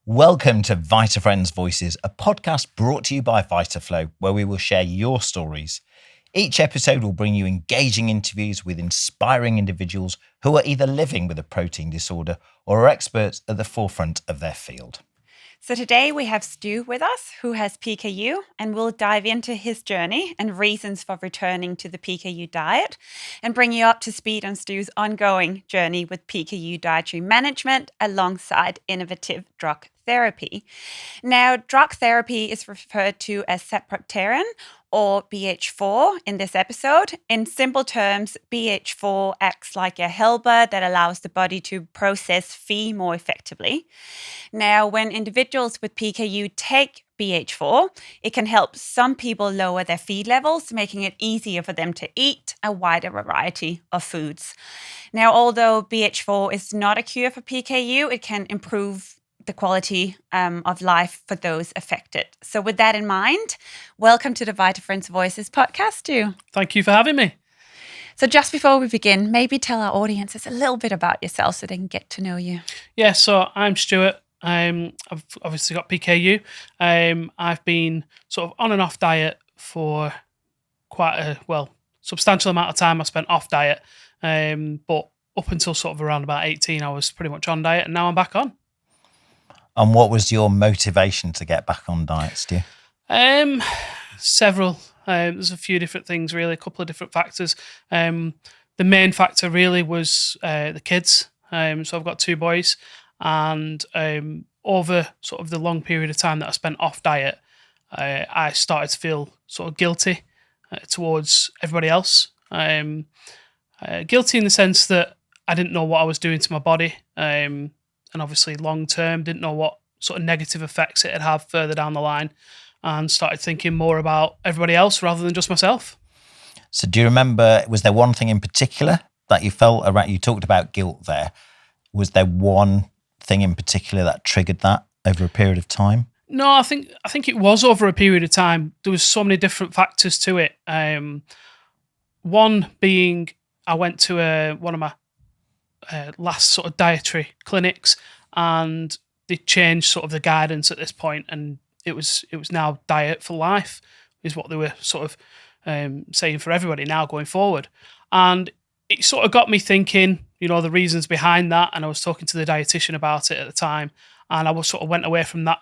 Welcome to VitaFriends Voices, a podcast brought to you by Vitaflo, where we will share your stories. Each episode will bring you engaging interviews with inspiring individuals who are either living with a protein disorder or are experts at the forefront of their field. So today we have Stu with us, who has PKU, and we'll dive into his journey and reasons for returning to the PKU diet and bring you up to speed on Stu's ongoing journey with PKU dietary management alongside innovative drug therapy. Now, drug therapy is referred to as sapropterin or BH4 in this episode. In simple terms, BH4 acts like a helper that allows the body to process Phe more effectively. Now, when individuals with PKU take BH4, it can help some people lower their feed levels, making it easier for them to eat a wider variety of foods. Now, although BH4 is not a cure for PKU, it can improve the quality of life for those affected. So with that in mind, welcome to the VitaFriends Voices podcast, Stu. Thank you for having me. So just before we begin, maybe tell our audiences a little bit about yourself so they can get to know you. Yeah, so I'm Stuart. I've obviously got PKU. I've been sort of on and off diet for quite a, substantial amount of time I spent off diet. But up until sort of around about 18, I was pretty much on diet, and now I'm back on. And what was your motivation to get back on diet, Stu? Several. There's a few different things, really, a couple of different factors. The main factor really was the kids. So I've got two boys, and over sort of the long period of time that I spent off diet, I started to feel sort of guilty towards everybody else. Guilty in the sense that I didn't know what I was doing to my body, and obviously long term didn't know what sort of negative effects it'd have further down the line, and started thinking more about everybody else rather than just myself. So do you remember, was there one thing in particular that you felt around? You talked about guilt there. Was there one thing in particular that triggered that over a period of time? No, I think it was over a period of time. There was so many different factors to it. One being, I went to one of my last sort of dietary clinics, and they changed sort of the guidance at this point, and it was now diet for life is what they were sort of saying for everybody now going forward. And it sort of got me thinking, the reasons behind that. And I was talking to the dietitian about it at the time, and I was sort of went away from that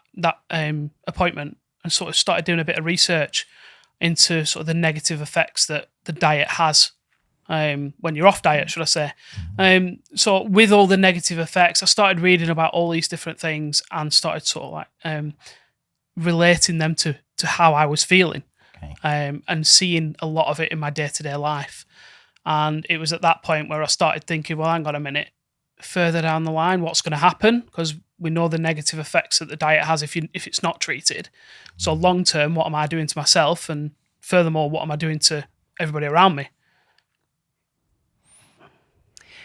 appointment and sort of started doing a bit of research into sort of the negative effects that the diet has when you're off diet, should I say. So with all the negative effects, I started reading about all these different things and started sort of like relating them to how I was feeling, and seeing a lot of it in my day-to-day life. And it was at that point where I started thinking, well, hang on a minute, further down the line, what's going to happen? Because we know the negative effects that the diet has if it's not treated. So long term, what am I doing to myself? And furthermore, what am I doing to everybody around me?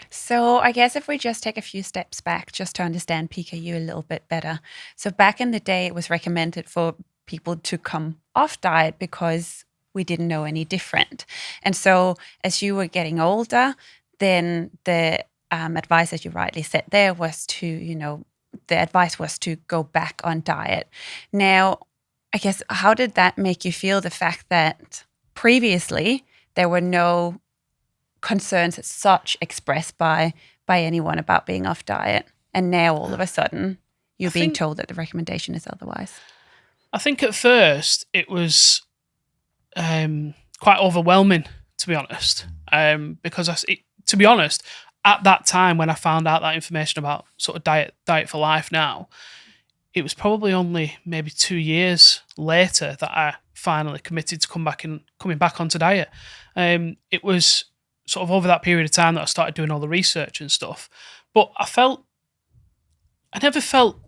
So I guess if we just take a few steps back just to understand PKU a little bit better. So back in the day, it was recommended for people to come off diet because we didn't know any different. And so as you were getting older, then the advice, as you rightly said there, was to, the advice was to go back on diet. Now, I guess, how did that make you feel, the fact that previously there were no concerns as such expressed by anyone about being off diet, and now all of a sudden you're being told that the recommendation is otherwise? I think at first it was quite overwhelming, to be honest, because to be honest, at that time when I found out that information about sort of diet for life now, it was probably only maybe 2 years later that I finally committed to coming back onto diet. It was sort of over that period of time that I started doing all the research and stuff. But I never felt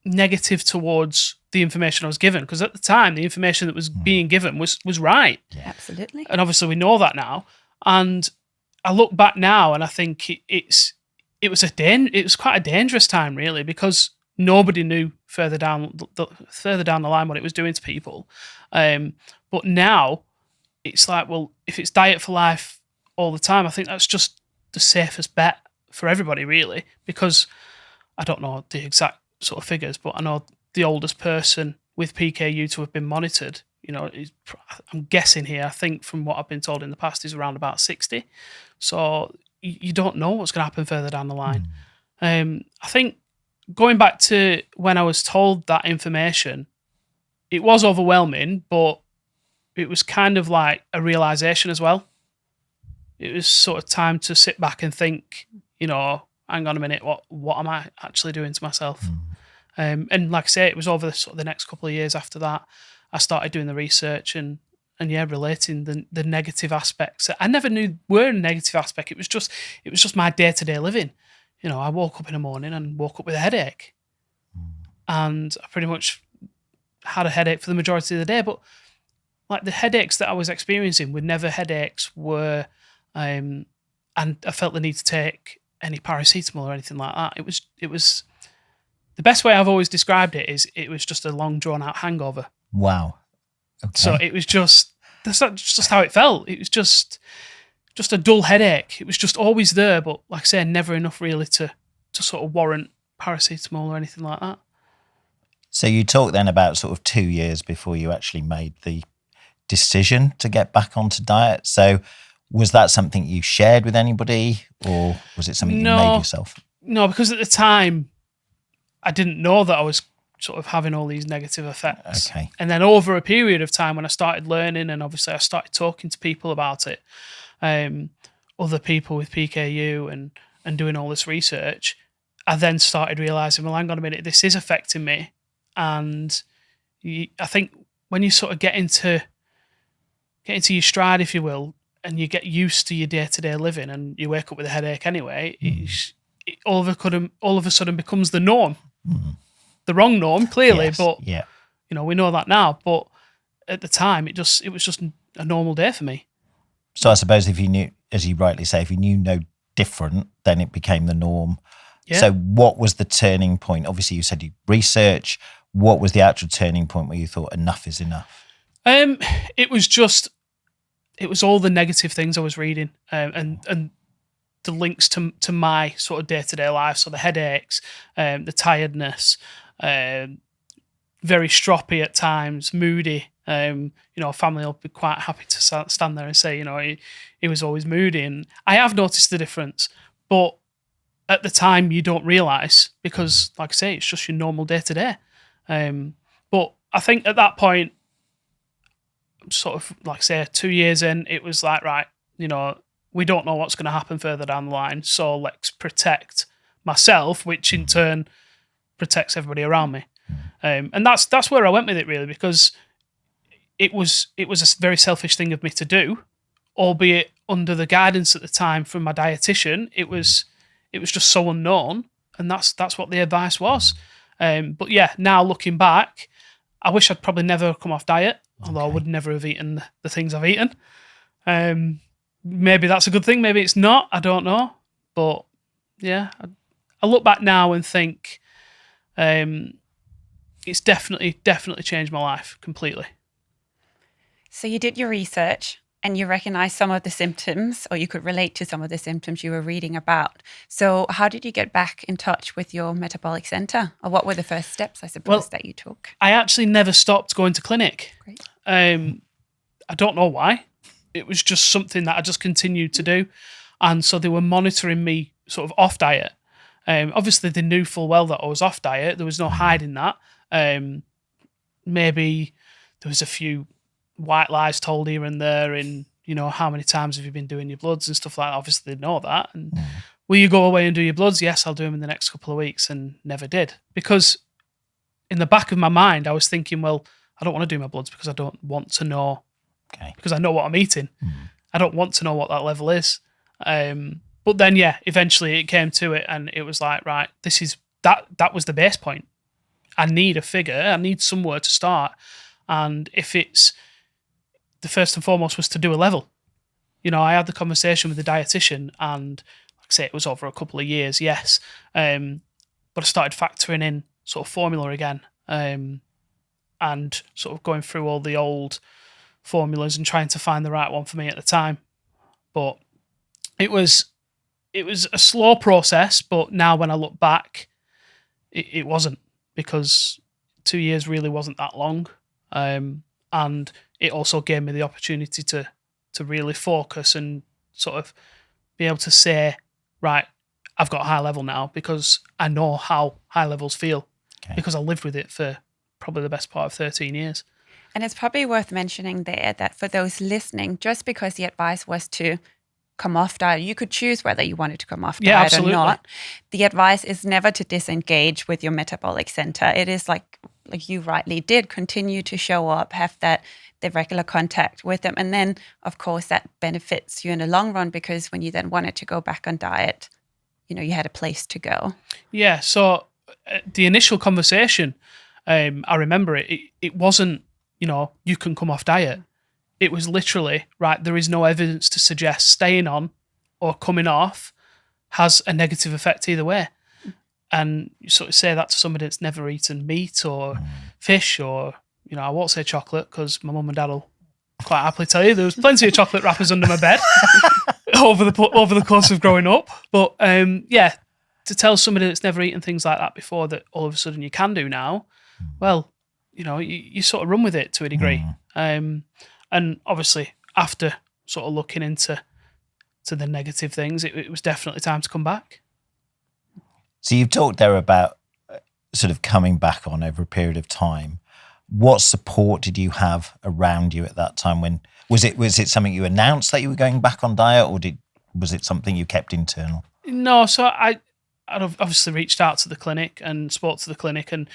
negative towards the information I was given, because at the time the information that was being given was right. Yeah, absolutely. And obviously we know that now. And I look back now and I think it was quite a dangerous time, really, because nobody knew further down the line what it was doing to people. But now it's like, well, if it's diet for life all the time, I think that's just the safest bet for everybody, really, because I don't know the exact sort of figures, but I know the oldest person with PKU to have been monitored, I'm guessing here, I think from what I've been told in the past, is around about 60. So you don't know what's going to happen further down the line. I think going back to when I was told that information, it was overwhelming, but it was kind of like a realization as well. It was sort of time to sit back and think, hang on a minute, what am I actually doing to myself? And like I say, it was over the next couple of years after that, I started doing the research and relating the negative aspects that I never knew were a negative aspect. It was just my day-to-day living. I woke up in the morning and woke up with a headache, and I pretty much had a headache for the majority of the day. But like the headaches that I was experiencing were never headaches were, and I felt the need to take any paracetamol or anything like that. It was the best way I've always described it is it was just a long drawn out hangover. Wow. Okay. So it was that's just how it felt. It was just a dull headache. It was just always there, but like I say, never enough really to sort of warrant paracetamol or anything like that. So you talked then about sort of 2 years before you actually made the decision to get back onto diet. So was that something you shared with anybody, or was it something you made yourself? No, because at the time I didn't know that I was sort of having all these negative effects. Okay. And then over a period of time when I started learning, and obviously I started talking to people about it, other people with PKU and doing all this research, I then started realizing, well, hang on a minute, this is affecting me. And I think when you sort of get into your stride, if you will, and you get used to your day-to-day living and you wake up with a headache anyway, it all of a sudden becomes the norm. The wrong norm, clearly, Yes, but yeah. we know that now. But at the time, it was just a normal day for me. So I suppose if you knew, as you rightly say, if you knew no different, then it became the norm. Yeah. So what was the turning point? Obviously, you said you research. What was the actual turning point where you thought enough is enough? It was all the negative things I was reading, and the links to my sort of day-to-day life. So the headaches, the tiredness, very stroppy at times, moody. Family will be quite happy to stand there and say, he was always moody. And I have noticed the difference, but at the time you don't realise because, like I say, it's just your normal day-to-day. But I think at that point, sort of, like I say, 2 years in, it was like, right, we don't know what's going to happen further down the line, so let's protect myself, which in turn protects everybody around me. And that's where I went with it, really, because it was a very selfish thing of me to do, albeit under the guidance at the time from my dietitian. It was just so unknown, and that's what the advice was. But yeah, now looking back, I wish I'd probably never come off diet, although I would never have eaten the things I've eaten. Maybe that's a good thing, maybe it's not, I don't know. But yeah, I look back now and think it's definitely changed my life completely. So you did your research and you recognized some of the symptoms, or you could relate to some of the symptoms you were reading about. So how did you get back in touch with your metabolic center? Or what were the first steps, I suppose, that you took? I actually never stopped going to clinic. Great. I don't know why. It was just something that I just continued to do. And so they were monitoring me sort of off diet. Obviously, they knew full well that I was off diet. There was no hiding that. Maybe there was a few white lies told here and there in, how many times have you been doing your bloods and stuff like that. Obviously, they know that. And will you go away and do your bloods? Yes, I'll do them in the next couple of weeks, and never did. Because in the back of my mind, I was thinking, well, I don't want to do my bloods because I don't want to know, because I know what I'm eating. I don't want to know what that level is. But then, yeah, eventually it came to it, and it was like, right, that was the base point. I need a figure. I need somewhere to start. And if it's, the first and foremost was to do a level. I had the conversation with the dietitian, and like I say, it was over a couple of years, yes. But I started factoring in sort of formula again, and sort of going through all the old formulas and trying to find the right one for me at the time. But it was a slow process, but now when I look back, it wasn't. because 2 years really wasn't that long. And it also gave me the opportunity to really focus and sort of be able to say, right, I've got a high level now because I know how high levels feel because I lived with it for probably the best part of 13 years. And it's probably worth mentioning there that for those listening, just because the advice was to come off diet, you could choose whether you wanted to come off diet absolutely. or not. The advice is never to disengage with your metabolic center. It is like you rightly did, continue to show up, have the regular contact with them. And then, of course, that benefits you in the long run because when you then wanted to go back on diet, you had a place to go. Yeah, so the initial conversation, I remember it wasn't, you can come off diet. It was literally, right, there is no evidence to suggest staying on or coming off has a negative effect either way. And you sort of say that to somebody that's never eaten meat or fish or, I won't say chocolate because my mum and dad will quite happily tell you there was plenty of chocolate wrappers under my bed over the course of growing up. But to tell somebody that's never eaten things like that before that all of a sudden you can do now, well, you sort of run with it to a degree. And obviously after sort of looking into the negative things, it was definitely time to come back. So you've talked there about sort of coming back on over a period of time. What support did you have around you at that time? When was it something you announced that you were going back on diet, or was it something you kept internal? No, so I'd obviously reached out to the clinic and spoke to the clinic, and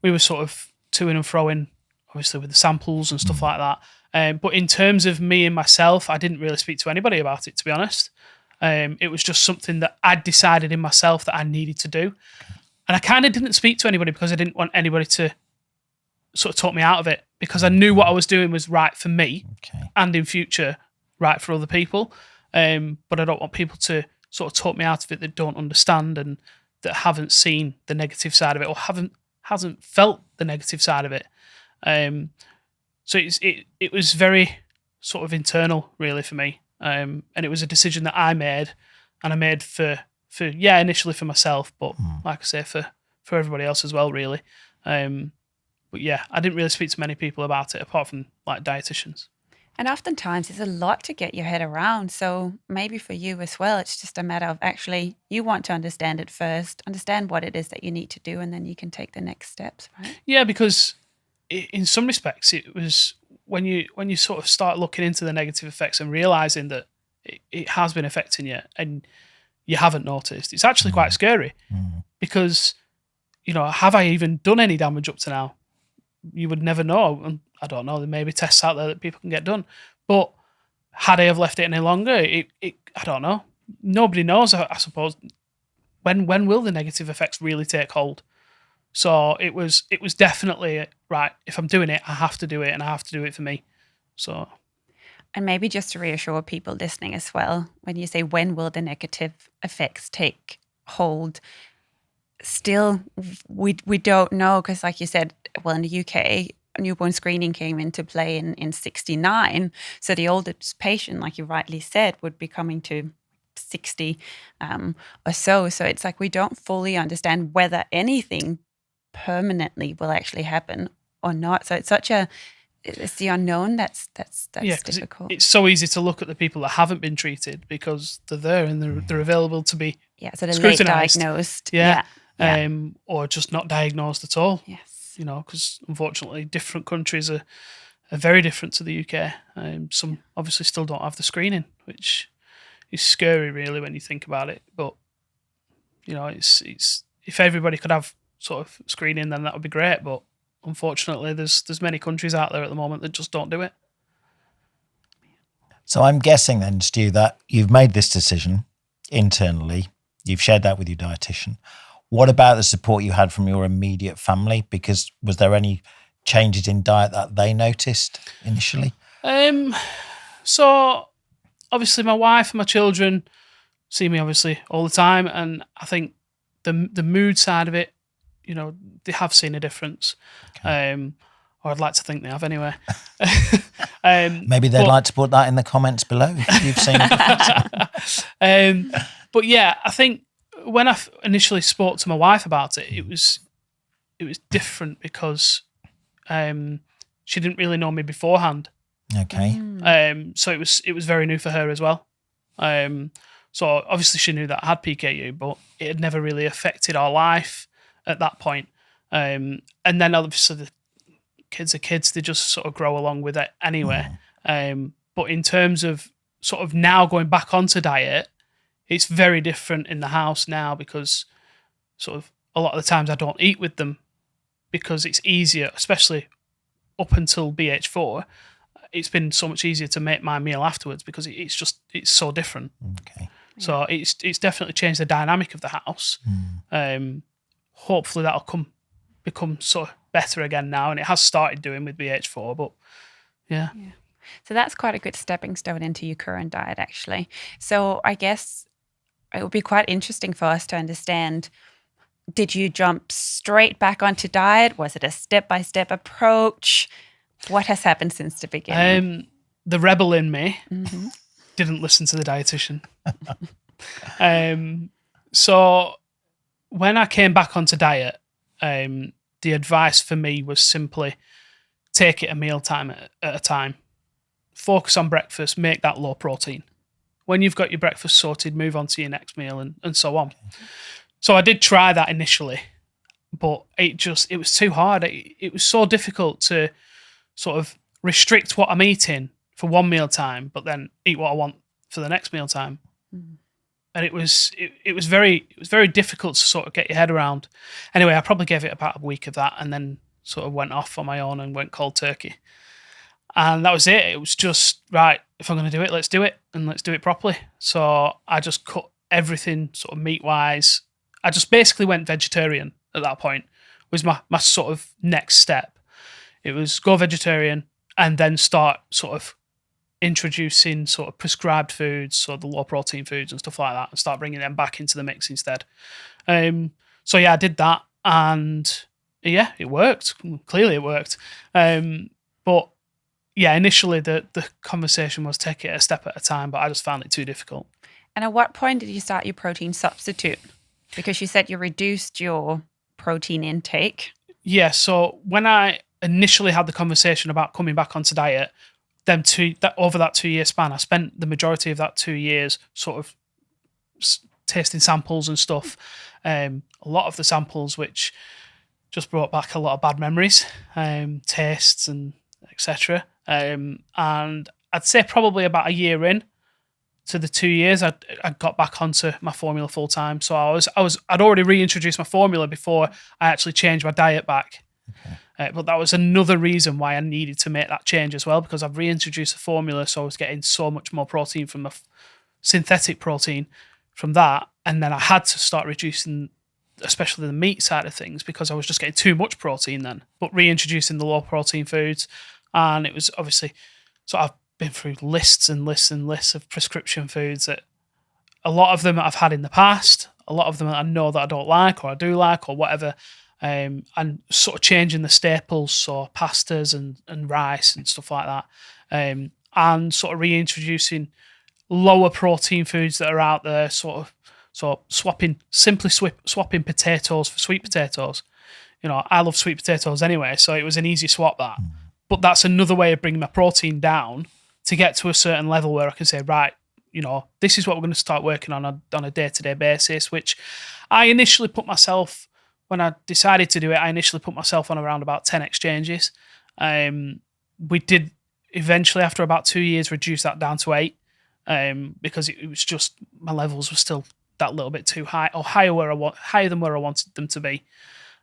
we were sort of toing and froing, obviously with the samples and stuff like that. But in terms of me and myself, I didn't really speak to anybody about it, to be honest. It was just something that I'd decided in myself that I needed to do. And I kind of didn't speak to anybody because I didn't want anybody to sort of talk me out of it, because I knew what I was doing was right for me and in future right for other people. But I don't want people to sort of talk me out of it that don't understand and that haven't seen the negative side of it or hasn't felt the negative side of it. So it was very sort of internal really for me. And it was a decision that I made, and I made for initially for myself, but like I say, for everybody else as well, really. But yeah, I didn't really speak to many people about it apart from like dietitians. And oftentimes it's a lot to get your head around. So maybe for you as well, it's just a matter of actually you want to understand it first, understand what it is that you need to do, and then you can take the next steps, right? Yeah, because in some respects, it was when you sort of start looking into the negative effects and realizing that it has been affecting you and you haven't noticed, it's actually quite scary because, have I even done any damage up to now? You would never know. And I don't know, there may be tests out there that people can get done. But had I have left it any longer, I don't know. Nobody knows, I suppose. When will the negative effects really take hold? So it was definitely, right, if I'm doing it, I have to do it, and I have to do it for me. So, and maybe just to reassure people listening as well, when you say when will the negative effects take hold, still we don't know, because like you said, well, in the UK, newborn screening came into play in 69. So the oldest patient, like you rightly said, would be coming to 60 or so. So it's like we don't fully understand whether anything permanently will actually happen or not. So it's the unknown that's difficult. It's so easy to look at the people that haven't been treated because they're there and they're available to be so they're late diagnosed. Or just not diagnosed at all. Yes. Because unfortunately different countries are very different to the UK. Some obviously still don't have the screening, which is scary really when you think about it. But it's if everybody could have sort of screening, then that would be great. But unfortunately, there's many countries out there at the moment that just don't do it. So I'm guessing then, Stu, that you've made this decision internally. You've shared that with your dietitian. What about the support you had from your immediate family? Because was there any changes in diet that they noticed initially? So obviously my wife and my children see me obviously all the time, and I think the mood side of it, they have seen a difference. Or I'd like to think they have anyway. Maybe they'd like to put that in the comments below if you've seen it. But yeah, I think when I initially spoke to my wife about it, different because she didn't really know me beforehand. Okay. So it was very new for her as well. So obviously she knew that I had PKU, but it had never really affected our life at that point. And then obviously the kids are kids; they just sort of grow along with it anyway. But in terms of sort of now going back onto diet, it's very different in the house now because sort of a lot of the times I don't eat with them because it's easier, especially up until BH4. It's been so much easier to make my meal afterwards because it's so different. Okay. So it's definitely changed the dynamic of the house. Hopefully that'll become sort of better again now, and it has started doing with BH4. But yeah. So that's quite a good stepping stone into your current diet, actually. So I guess it would be quite interesting for us to understand, did you jump straight back onto diet? Was it a step-by-step approach? What has happened since the beginning? The rebel in me didn't listen to the dietitian. So when I came back onto diet, the advice for me was simply take it a meal time at a time. Focus on breakfast, make that low protein. When you've got your breakfast sorted, move on to your next meal and so on. So I did try that initially, but it was too hard. It was so difficult to sort of restrict what I'm eating for one meal time, but then eat what I want for the next meal time. And it was very difficult to sort of get your head around. Anyway, I probably gave it about a week of that and then sort of went off on my own and went cold turkey. And that was it. It was just, right, if I'm going to do it, let's do it, and let's do it properly. So I just cut everything sort of meat-wise. I just basically went vegetarian at that point, was my sort of next step. It was go vegetarian and then start sort of introducing sort of prescribed foods, so the low-protein foods and stuff like that, and start bringing them back into the mix instead. So yeah, I did that, and yeah, it worked. Clearly it worked. But yeah, initially the conversation was take it a step at a time, but I just found it too difficult. And at what point did you start your protein substitute? Because you said you reduced your protein intake. Yeah, so when I initially had the conversation about coming back onto diet, over that 2-year span, I spent the majority of that 2 years sort of tasting samples and stuff. A lot of the samples which just brought back a lot of bad memories, tastes and etc. And I'd say probably about a year in to the 2 years, I got back onto my formula full time. So I'd already reintroduced my formula before I actually changed my diet back. Okay. But that was another reason why I needed to make that change as well, because I've reintroduced the formula, so I was getting so much more protein from the synthetic protein from that, and then I had to start reducing, especially the meat side of things, because I was just getting too much protein then. But reintroducing the low protein foods, and it was obviously, so I've been through lists and lists and lists of prescription foods that a lot of them I've had in the past, a lot of them I know that I don't like or I do like or whatever, and sort of changing the staples, so pastas and rice and stuff like that, and sort of reintroducing lower protein foods that are out there, so swapping potatoes for sweet potatoes. You know, I love sweet potatoes anyway, so it was an easy swap that. But that's another way of bringing my protein down to get to a certain level where I can say, right, you know, this is what we're going to start working on a day-to-day basis, which I initially put myself, when I decided to do it, I initially put myself on around about 10 exchanges. We did eventually, after about 2 years, reduce that down to 8, because it was just, my levels were still that little bit too high, or higher than where I wanted them to be.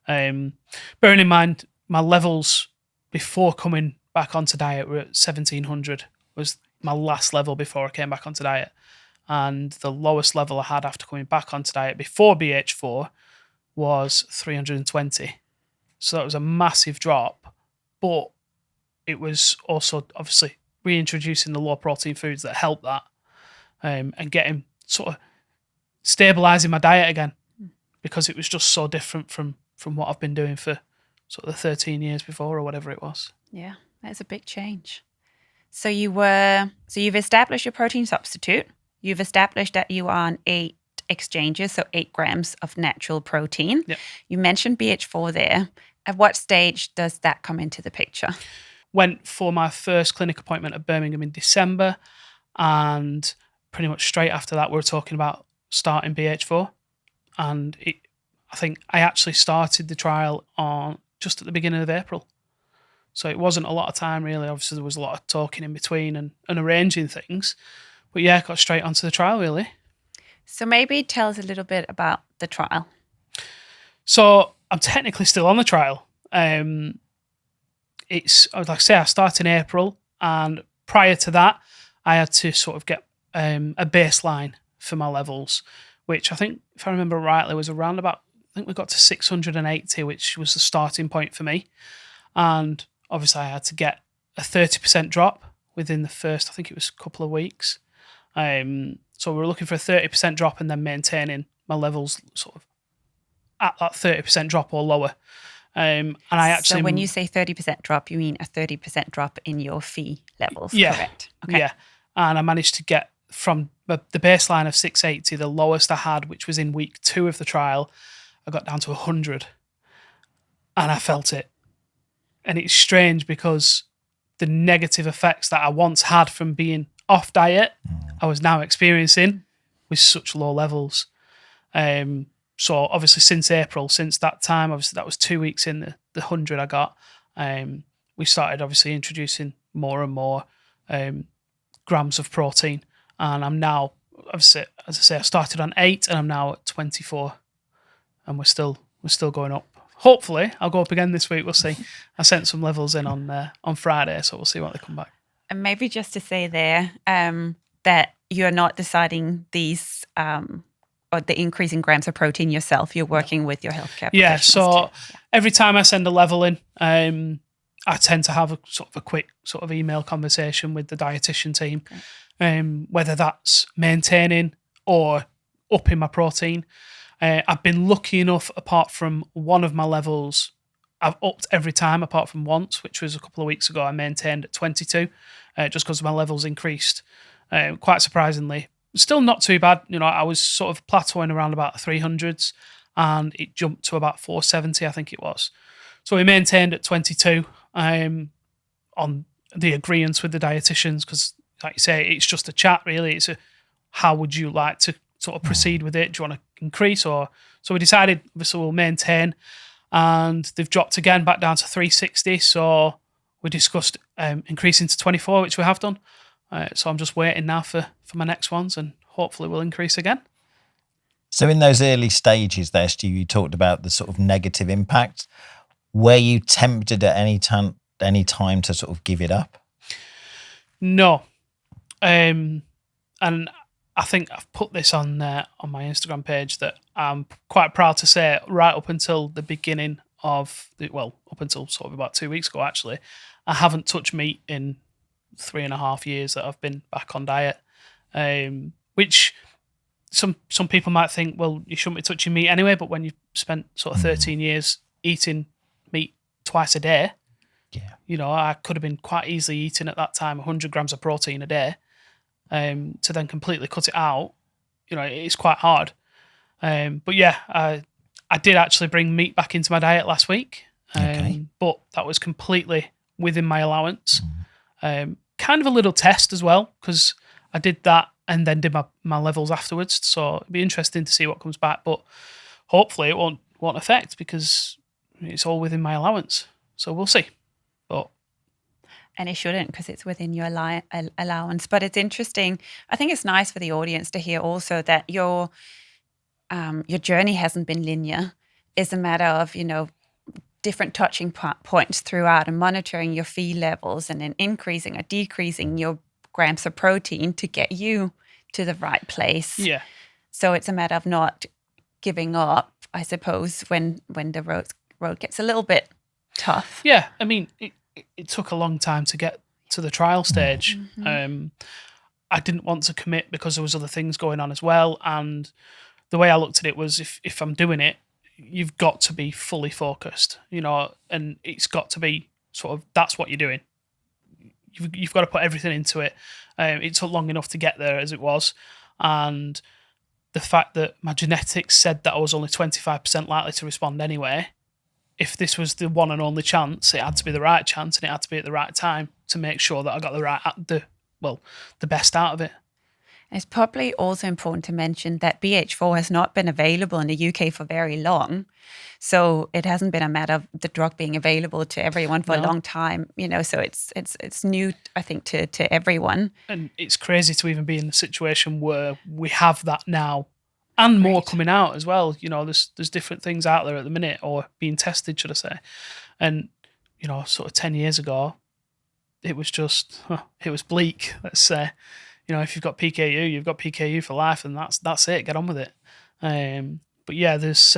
Bearing in mind, my levels before coming back onto diet were at 1700, was my last level before I came back onto diet. And the lowest level I had after coming back onto diet before BH4 was 320. So that was a massive drop, but it was also obviously reintroducing the low protein foods that helped that, and getting sort of stabilizing my diet again, because it was just so different from what I've been doing for sort of the 13 years before or whatever it was. Yeah, that's a big change. So you've established your protein substitute. You've established that you are on 8 fast exchanges, so 8 grams of natural protein. Yep. You mentioned BH4 there. At what stage does that come into the picture? Went for my first clinic appointment at Birmingham in December, and pretty much straight after that, we were talking about starting BH4. And I think I actually started the trial on just at the beginning of April. So it wasn't a lot of time, really. Obviously, there was a lot of talking in between and arranging things. But yeah, got straight onto the trial, really. So maybe tell us a little bit about the trial. So I'm technically still on the trial. It's, like I say, I start in April, and prior to that, I had to sort of get a baseline for my levels, which I think, if I remember rightly, was around about, I think we got to 680, which was the starting point for me. And obviously, I had to get a 30% drop within the first, I think it was a couple of weeks. So we were looking for a 30% drop and then maintaining my levels sort of at that 30% drop or lower. And I actually. So when you say 30% drop, you mean a 30% drop in your Phe levels, yeah, correct? Okay. Yeah. And I managed to get from the baseline of 680, the lowest I had, which was in week 2 of the trial, I got down to 100. And I felt it. And it's strange because the negative effects that I once had from being off diet, I was now experiencing with such low levels. So obviously since April, since that time, obviously that was 2 weeks in the 100 I got, we started obviously introducing more and more grams of protein. And I'm now, obviously, as I say, I started on 8 and I'm now at 24, and we're still going up. Hopefully, I'll go up again this week. We'll see. I sent some levels in on Friday, so we'll see what they come back. And maybe just to say there that you're not deciding these or the increase in grams of protein yourself. You're working with your healthcare Yeah, professionals so every time I send a level in, I tend to have a sort of a quick sort of email conversation with the dietitian team, whether that's maintaining or upping my protein. I've been lucky enough, apart from one of my levels, I've upped every time apart from once, which was a couple of weeks ago. I maintained at 22, just because my levels increased quite surprisingly. Still not too bad. You know, I was sort of plateauing around about 300s, and it jumped to about 470, I think it was. So we maintained at 22 on the agreements with the dietitians, because, like you say, it's just a chat, really. It's how would you like to sort of proceed with it? Do you want to increase? Or so we decided, obviously, we'll maintain, and they've dropped again back down to 360. So we discussed increasing to 24, which we have done. So I'm just waiting now for my next ones, and hopefully we'll increase again. So in those early stages there, Stu, you talked about the sort of negative impact. Were you tempted at any time to sort of give it up? No. And I think I've put this on my Instagram page that I'm quite proud to say right up until the beginning of, up until sort of about 2 weeks ago, actually, I haven't touched meat in 3.5 years that I've been back on diet, which some people might think, well, you shouldn't be touching meat anyway, but when you spent sort of 13 years eating meat twice a day, yeah, you know, I could have been quite easily eating at that time 100 grams of protein a day, to then completely cut it out, you know, it's quite hard. But yeah, I did actually bring meat back into my diet last week, but that was completely within my allowance. Kind of a little test as well, because I did that and then did my levels afterwards. So it'd be interesting to see what comes back, but hopefully it won't affect, because it's all within my allowance. So we'll see. And it shouldn't, because it's within your allowance. But it's interesting. I think it's nice for the audience to hear also that your journey hasn't been linear. It's a matter of, you know, different touching points throughout and monitoring your Phe levels and then increasing or decreasing your grams of protein to get you to the right place. Yeah. So it's a matter of not giving up, I suppose, when the road gets a little bit tough. Yeah, I mean, it took a long time to get to the trial stage. Mm-hmm. I didn't want to commit because there was other things going on as well. And the way I looked at it was, if I'm doing it, you've got to be fully focused, you know, and it's got to be sort of, that's what you're doing. You've got to put everything into it. It took long enough to get there as it was. And the fact that my genetics said that I was only 25% likely to respond anyway, if this was the one and only chance, it had to be the right chance and it had to be at the right time to make sure that I got the best out of it. It's probably also important to mention that BH4 has not been available in the UK for very long. So it hasn't been a matter of the drug being available to everyone for a long time, so it's new, I think, to everyone. And it's crazy to even be in the situation where we have that now and more coming out as well. There's different things out there at the minute, or being tested, should I say. And, sort of 10 years ago, it was bleak, let's say. If you've got PKU, you've got PKU for life, and that's it. Get on with it. But yeah, there's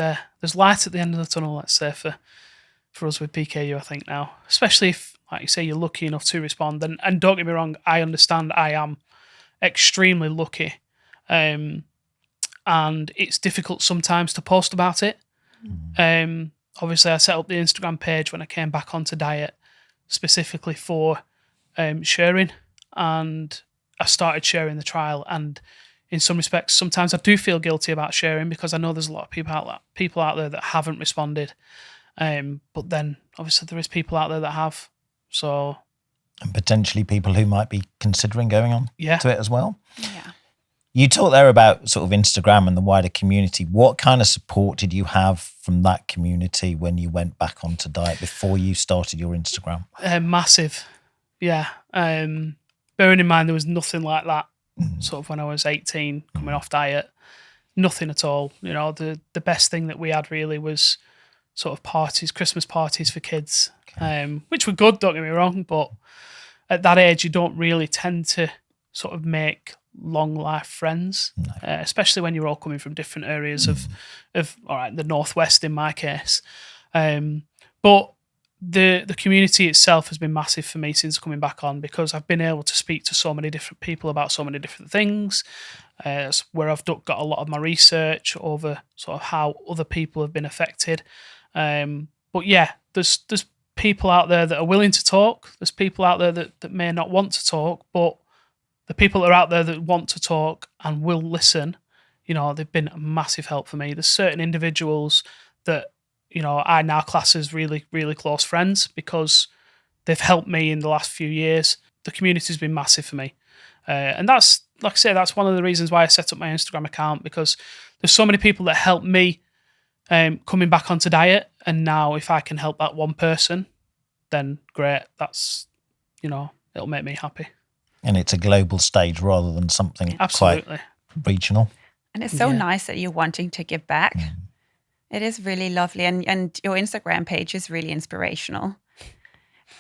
light at the end of the tunnel, let's say, for us with PKU, I think now. Especially if, like you say, you're lucky enough to respond. And don't get me wrong, I understand I am extremely lucky. And it's difficult sometimes to post about it. Obviously, I set up the Instagram page when I came back onto diet specifically for sharing, and I started sharing the trial. And in some respects, sometimes I do feel guilty about sharing because I know there's a lot of people out there that haven't responded. But then obviously there is people out there that have. So, and potentially people who might be considering going on to it as well. Yeah. You talked there about sort of Instagram and the wider community. What kind of support did you have from that community when you went back onto diet before you started your Instagram? Massive. Yeah. Bearing in mind there was nothing like that sort of when I was 18 coming off diet. Nothing at all. The best thing that we had really was sort of parties, Christmas parties for kids, which were good, don't get me wrong, but at that age you don't really tend to sort of make long life friends, especially when you're all coming from different areas of all right, the Northwest in my case. But the community itself has been massive for me since coming back on, because I've been able to speak to so many different people about so many different things, where I've got a lot of my research over sort of how other people have been affected. But yeah, there's people out there that are willing to talk. There's people out there that may not want to talk, but the people that are out there that want to talk and will listen, they've been a massive help for me. There's certain individuals that I now class as really, really close friends because they've helped me in the last few years. The community's been massive for me. And that's, like I say, that's one of the reasons why I set up my Instagram account, because there's so many people that helped me coming back onto diet. And now if I can help that one person, then great. That's, it'll make me happy. And it's a global stage rather than something absolutely quite regional. And it's so nice that you're wanting to give back. It is really lovely. And your Instagram page is really inspirational.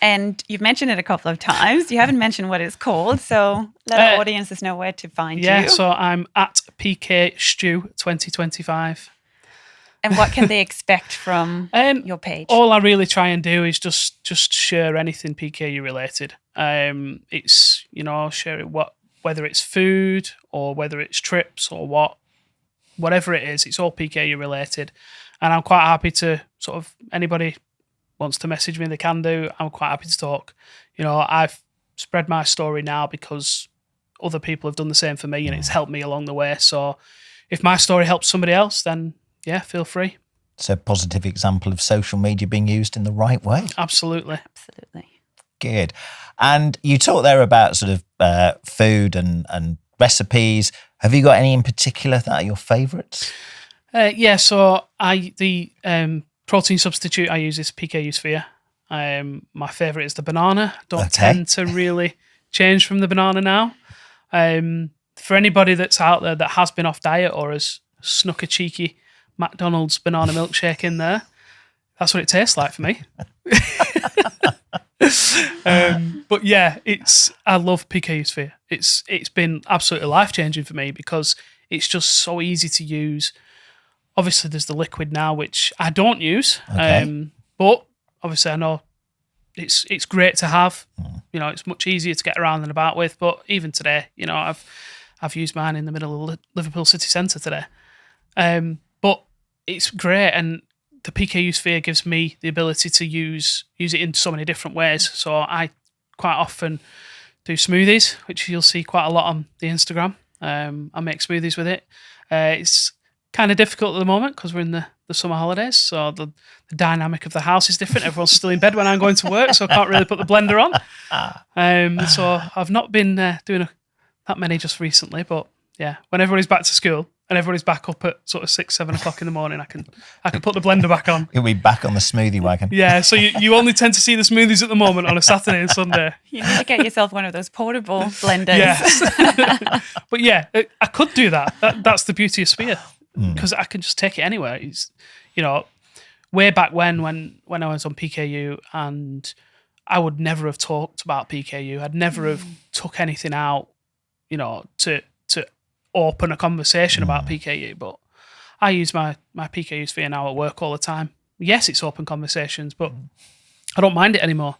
And you've mentioned it a couple of times. You haven't mentioned what it's called. So let our audiences know where to find you. Yeah, so I'm at PKStew 2025. And what can they expect from your page? All I really try and do is just share anything PKU related. It's, share it whether it's food or whether it's trips or whatever it is, it's all PKU related. And I'm quite happy to sort of, anybody wants to message me, they can do. I'm quite happy to talk. I've spread my story now because other people have done the same for me and it's helped me along the way. So if my story helps somebody else, then yeah, feel free. It's a positive example of social media being used in the right way. Absolutely. Good. And you talked there about sort of food and recipes. Have you got any in particular that are your favourites? Yeah, so the protein substitute I use is PKU Sphere. My favourite is the banana. Don't tend to really change from the banana now. For anybody that's out there that has been off diet or has snuck a cheeky McDonald's banana milkshake in there, that's what it tastes like for me. But yeah, I love PKU Sphere. It's been absolutely life-changing for me because it's just so easy to use. Obviously, there's the liquid now, which I don't use. But obviously, I know it's great to have. It's much easier to get around and about with. But even today, I've used mine in the middle of Liverpool city centre today. But it's great, and the PKU Sphere gives me the ability to use it in so many different ways. So I quite often do smoothies, which you'll see quite a lot on the Instagram. I make smoothies with it. It's kind of difficult at the moment because we're in the summer holidays, so the dynamic of the house is different. Everyone's still in bed when I'm going to work, so I can't really put the blender on. So I've not been doing that many just recently, but yeah, when everybody's back to school and everybody's back up at sort of 6-7 o'clock in the morning, I can put the blender back on. You'll be back on the smoothie wagon. Yeah, so you only tend to see the smoothies at the moment on a Saturday and Sunday. You need to get yourself one of those portable blenders. Yes. But yeah, I could do that. That's the beauty of Sphere, because I can just take it anywhere. It's, way back when I was on PKU, and I would never have talked about PKU. I'd never have took anything out, to open a conversation about PKU. But I use my PKU Sphere now at work all the time. Yes, it's open conversations, but I don't mind it anymore.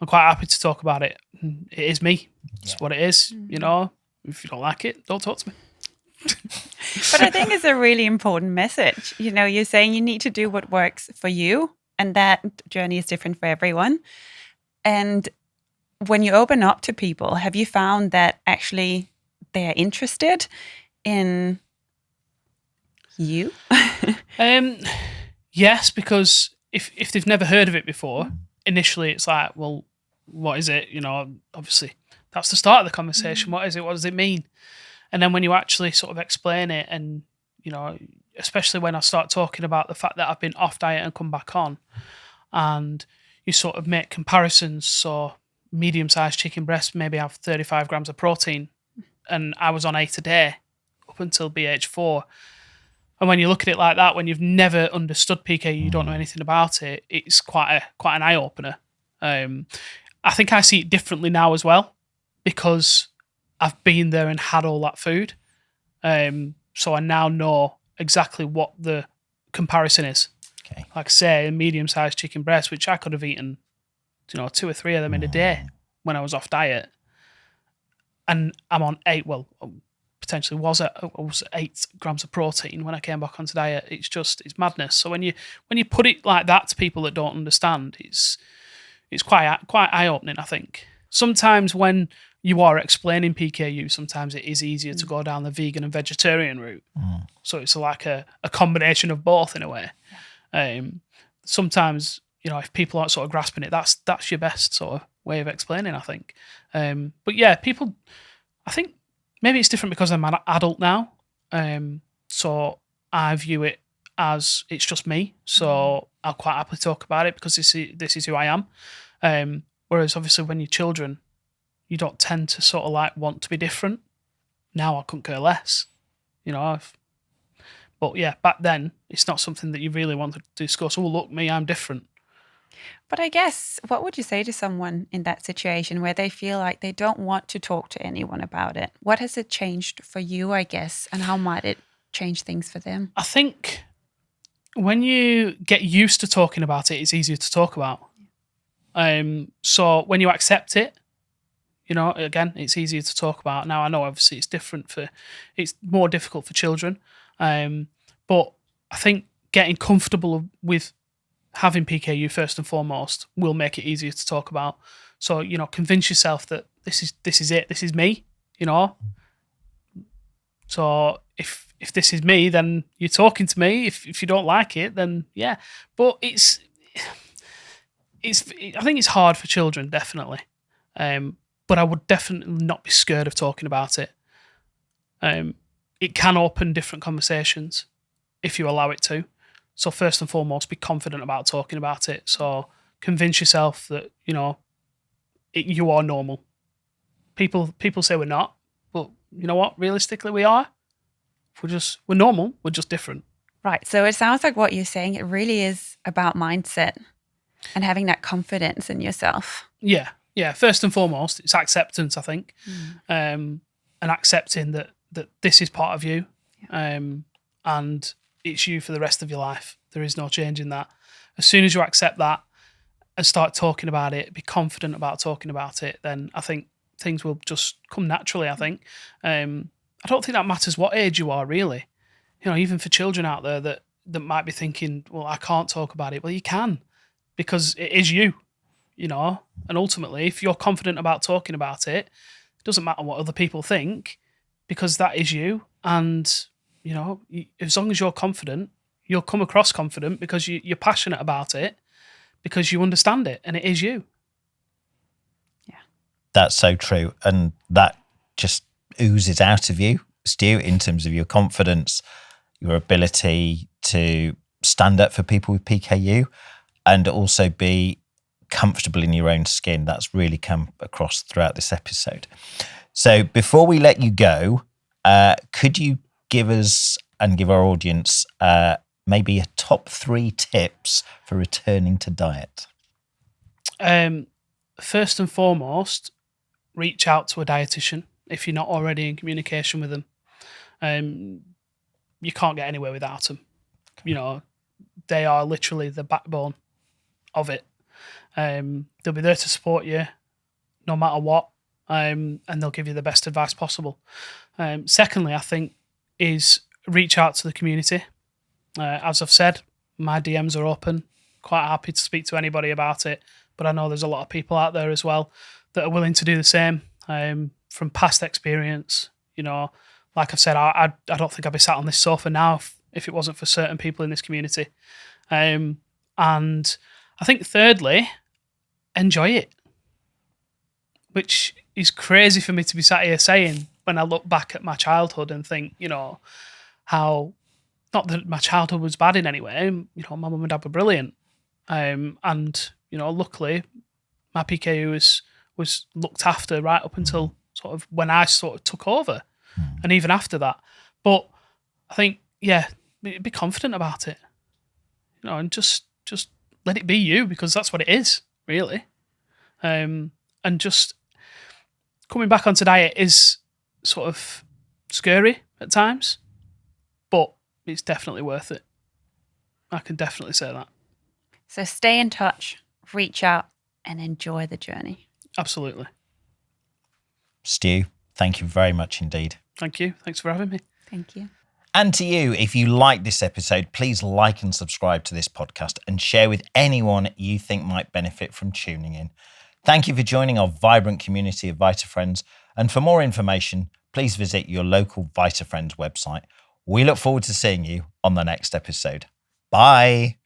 I'm quite happy to talk about it. It is me. It's what it is. If you don't like it, don't talk to me. But I think it's a really important message. You're saying you need to do what works for you, and that journey is different for everyone. And when you open up to people, have you found that actually they're interested in you? Yes, because if they've never heard of it before, initially it's like, well, what is it? Obviously that's the start of the conversation. What is it? What does it mean? And then when you actually sort of explain it, and, especially when I start talking about the fact that I've been off diet and come back on, and you sort of make comparisons. So medium-sized chicken breast maybe have 35 grams of protein, and I was on 8 a day up until BH4. And when you look at it like that, when you've never understood PKU, you don't know anything about it, it's quite an eye-opener. I think I see it differently now as well, because I've been there and had all that food. So I now know exactly what the comparison is. Okay. Like I say, a medium-sized chicken breast, which I could have eaten, 2 or 3 of them in a day when I was off diet. And I'm on 8, potentially was 8 grams of protein when I came back onto diet. It's madness. So when you put it like that to people that don't understand, it's quite eye-opening, I think. Sometimes when you are explaining PKU, sometimes it is easier to go down the vegan and vegetarian route. So it's like a combination of both in a way. Sometimes, if people aren't sort of grasping it, that's your best sort of way of explaining, I think. But yeah, people, I think maybe it's different because I'm an adult now. So I view it as it's just me. So I'll quite happily talk about it because this is who I am. Whereas obviously when you're children, you don't tend to sort of like want to be different. Now I couldn't care less, but yeah, back then it's not something that you really want to discuss. Oh, look, me, I'm different. But I guess, what would you say to someone in that situation where they feel like they don't want to talk to anyone about it? What has it changed for you, I guess, and how might it change things for them? I think when you get used to talking about it, it's easier to talk about. So when you accept it, again, it's easier to talk about. Now, I know obviously it's more difficult for children. But I think getting comfortable with having PKU first and foremost will make it easier to talk about. So, convince yourself that this is it, this is me, So if this is me, then you're talking to me. If you don't like it, then yeah. But I think it's hard for children, definitely. But I would definitely not be scared of talking about it. It can open different conversations if you allow it to. So first and foremost, be confident about talking about it. So convince yourself that, you are normal. People say we're not, but you know what? Realistically, we are. We're normal. We're just different. Right. So it sounds like what you're saying, it really is about mindset and having that confidence in yourself. Yeah. Yeah. First and foremost, it's acceptance, I think. And accepting that this is part of you. Yeah. And it's you for the rest of your life. There is no change in that. As soon as you accept that and start talking about it, be confident about talking about it, then I think things will just come naturally, I think. I don't think that matters what age you are, really. Even for children out there that might be thinking, well, I can't talk about it. Well, you can, because it is you, and ultimately, if you're confident about talking about it, it doesn't matter what other people think. because that is you. And, as long as you're confident, you'll come across confident because you're passionate about it, because you understand it and it is you. Yeah. That's so true. And that just oozes out of you, Stu, in terms of your confidence, your ability to stand up for people with PKU and also be comfortable in your own skin. That's really come across throughout this episode. So before we let you go, could you give us and give our audience maybe a top 3 tips for returning to diet? First and foremost, reach out to a dietitian if you're not already in communication with them. You can't get anywhere without them. They are literally the backbone of it. They'll be there to support you no matter what, and they'll give you the best advice possible. Secondly, I think, is reach out to the community. As I've said, my DMs are open. Quite happy to speak to anybody about it, but I know there's a lot of people out there as well that are willing to do the same from past experience. Like I've said, I don't think I'd be sat on this sofa now if it wasn't for certain people in this community. And I think thirdly, enjoy it, which is crazy for me to be sat here saying when I look back at my childhood and think, how, not that my childhood was bad in any way, my mum and dad were brilliant. And, luckily my PKU was looked after right up until sort of when I sort of took over and even after that. But I think, be confident about it, and just let it be you, because that's what it is, really. And just coming back onto diet is sort of scary at times, but it's definitely worth it. I can definitely say that. So stay in touch, reach out, and enjoy the journey. Absolutely. Stu, thank you very much indeed. Thank you. Thanks for having me. Thank you. And to you, if you like this episode, please like and subscribe to this podcast and share with anyone you think might benefit from tuning in. Thank you for joining our vibrant community of VitaFriends. And for more information, please visit your local VitaFriends website. We look forward to seeing you on the next episode. Bye.